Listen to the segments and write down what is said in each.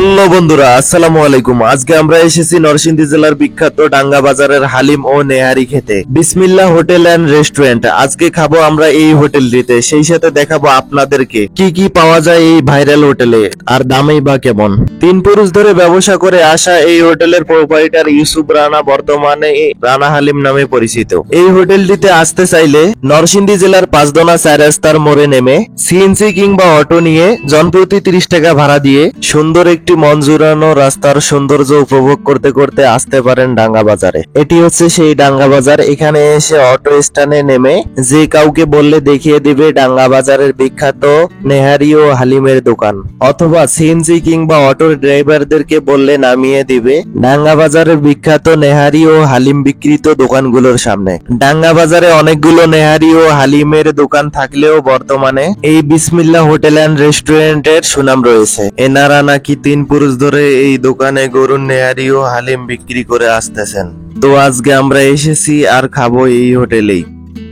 Hello বন্ধুরা, আসসালামু আলাইকুম। আজকে আমরা এসেছি নরসিংদী জেলার বিখ্যাত ডাঙ্গা বাজারের হালিম ও নেহারি খেতে। বিসমিল্লাহ হোটেল এন্ড রেস্টুরেন্ট। আজকে খাবো আমরা এই হোটেলটিতে, সেই সাথে দেখাবো আপনাদেরকে কি কি পাওয়া যায় এই ভাইরাল হোটেলে আর দামেই বা কেমন। 3 পুরুষ ধরে ব্যবসা করে আসা এই হোটেলের প্রোপাইটার ইউসুফ রানা বর্তমানে রানা হালিম নামে পরিচিত। এই হোটেলটিতে আসতে চাইলে নরসিংদী জেলার পাঁচদোনা 4 রাস্তার মোড়ে নেমে সিএনজি কিংবা অটো নিয়ে জনপ্রতি 30 টাকা ভাড়া দিয়ে সুন্দর একটি মন জুড়ানো রাস্তার সৌন্দর্য উপভোগ করতে করতে আসতে পারেন ডাঙ্গা বাজারে। এটি হচ্ছে সেই ডাঙ্গা বাজার। এখানে এসে অটো স্ট্যান্ডে নেমে যে কাউকে বললে দেখিয়ে দিবে ডাঙ্গা বাজারের বিখ্যাত নেহারি ও হালিমের দোকান, অথবা সিএনজি কিংবা অটোর ড্রাইভারদেরকে বললে নামিয়ে দিবে ডাঙ্গা বাজারের বিখ্যাত নেহারি ও হালিম বিক্রিত দোকানগুলোর সামনে। ডাঙ্গা বাজারে অনেকগুলো নেহারি ও হালিমের দোকান থাকলেও বর্তমানে এই বিসমিল্লাহ হোটেল এন্ড রেস্টুরেন্টের সুনাম রয়েছে। এনারা নাকি 3 পুরুষ ধরে এই দোকানে গরুর নেহারি ও হালিম বিক্রি করে আসতেছেন। তো আজকে আমরা এসেছি আর খাবো এই হোটেলেই।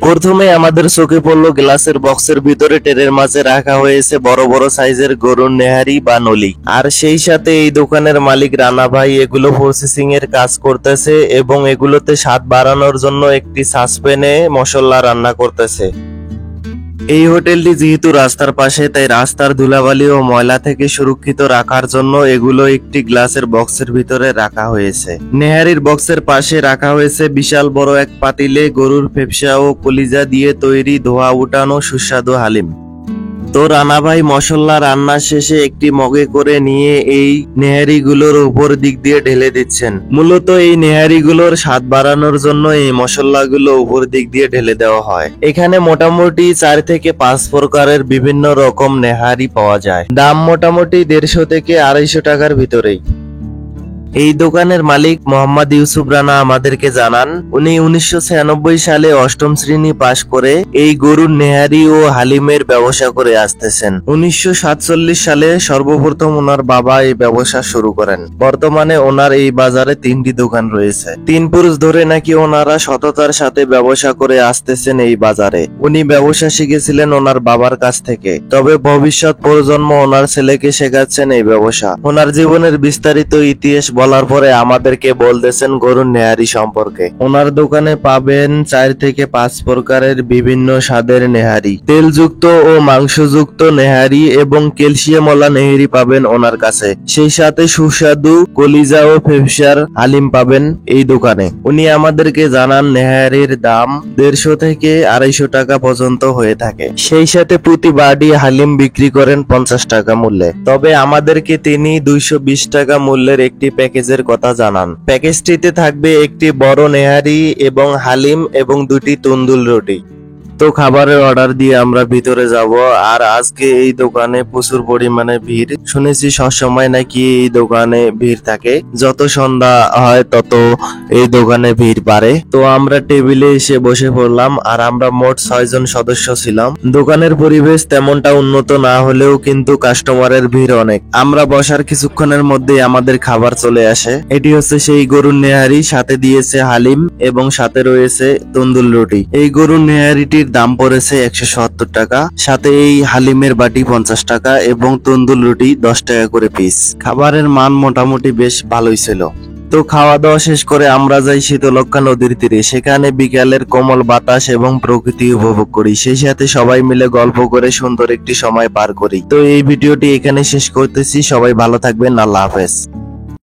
প্রথমে আমাদের চোখে পড়লো গ্লাসের বক্সের ভিতরে ট্রের মাঝে রাখা হয়েছে বড় বড় সাইজের গরুর নেহারি বা নলি, আর সেই সাথে এই দোকানের মালিক রানা ভাই এগুলো প্রসেসিং এর কাজ করতেছে এবং এগুলোতে স্বাদ বাড়ানোর জন্য একটি সাসপ্যানে মশলা রান্না করতেছে। এই হোটেলটি যেহেতু রাস্তার পাশে, তাই রাস্তার ধুলাবালি ও ময়লা থেকে সুরক্ষিত রাখার জন্য এগুলো একটি গ্লাসের বক্সের ভিতরে রাখা হয়েছে। নেহারির বক্সের পাশে রাখা হয়েছে বিশাল বড় এক পাতিলে গরুর ফেফসা ও কলিজা দিয়ে তৈরি ধোয়া উঠানো সুস্বাদু হালিম। তো রানা ভাই মশলা রান্না শেষে একটি মগে করে নিয়ে এই নেহারি গুলোর উপর দিক দিয়ে ঢেলে দিচ্ছেন। মূলত এই নেহারি গুলোর স্বাদ বাড়ানোর জন্য এই মশলাগুলো উপর দিক দিয়ে ঢেলে দেওয়া হয়। এখানে মোটামুটি 4 থেকে 5 প্রকারের বিভিন্ন রকম নেহারি পাওয়া যায়। দাম মোটামুটি 150 থেকে 250 টাকার ভিতরেই। এই দোকানের মালিক মোহাম্মদ ইউসুফ রানা আমাদেরকে জানান, উনি 1996 সালে 8ম শ্রেণী পাশ করে এই গরুর নেহারি ও হালিমের ব্যবসা করে আসতেছেন। 1947 সালে সর্বপ্রথম ওনার বাবা এই ব্যবসা শুরু করেন। বর্তমানে ওনার এই বাজারে 3টি দোকান রয়েছে। 3 পুরুষ ধরে নাকি ওনারা সততার সাথে ব্যবসা করে আসতেছেন এই বাজারে। উনি ব্যবসা শিখেছিলেন ওনার বাবার কাছ থেকে, তবে ভবিষ্যৎ প্রজন্ম ওনার ছেলেকে শেখাচ্ছেন এই ব্যবসা। ওনার জীবনের বিস্তারিত ইতিহাস বলার পরে আমাদেরকে বলতেছেন গরুর নেহারি সম্পর্কে। ওনার দোকানে পাবেন 4 থেকে 5 প্রকারের বিভিন্ন স্বাদের নেহারি, তেলযুক্ত ও মাংসযুক্ত নেহারি এবং ক্যালসিয়ামওয়ালা নেহারি পাবেন ওনার কাছে। সেই সাথে সুস্বাদু কলিজা ও ফেফসার হালিম পাবেন এই দোকানে। উনি আমাদেরকে জানান নেহারির দাম 150 থেকে 250 টাকা পর্যন্ত হয়ে থাকে। সেই সাথে প্রতি বাটি হালিম বিক্রি করেন 50 টাকা মূল্যে। তবে আমাদেরকে তিনি 220 টাকা মূল্যের একটি প্যাকেজের কথা জানান। প্যাকেজটিতে থাকবে একটি বড় নেহারি এবং হালিম এবং 2টি তন্দুর রুটি। তো খাবারের অর্ডার দিয়ে আমরা ভিতরে যাব। আর আজকে এই দোকানে প্রচুর পরিমাণে ভিড়। শুনেছি সবসময় নাকি এই দোকানে ভিড় থাকে, যত সন্ধ্যা হয় তত এই দোকানে ভিড় বাড়ে। তো আমরা টেবিলে এসে বসে পড়লাম, আর আমরা মোট 6 জন সদস্য ছিলাম। দোকানের পরিবেশ তেমনটা উন্নত না হলেও কিন্তু কাস্টমারের ভিড় অনেক। আমরা বসার কিছুক্ষণের মধ্যেই আমাদের খাবার চলে আসে। এটি হচ্ছে সেই গরুর নেহারি, সাথে দিয়েছে হালিম এবং সাথে রয়েছে তন্দুর রুটি। এই গরুর নেহারিটির দাম পড়েছে 170 টাকা, সাথে এই হালিমের বাটি 50 টাকা এবং তন্দুর রুটি 10 টাকা করে পিস। খাবারের মান মোটামুটি বেশ ভালোই ছিল। তো খাওয়া দাওয়া শেষ করে আমরা যাই শীতলক্ষ্যা নদীর তীরে। সেখানে বিকালের কোমল বাতাস এবং প্রকৃতি উপভোগ করি। সেই সাথে সবাই মিলে গল্প করে সুন্দর একটি সময় পার করি। তো এই ভিডিওটি এখানে শেষ করতেছি। সবাই ভালো থাকবেন। আল্লাহ হাফেজ।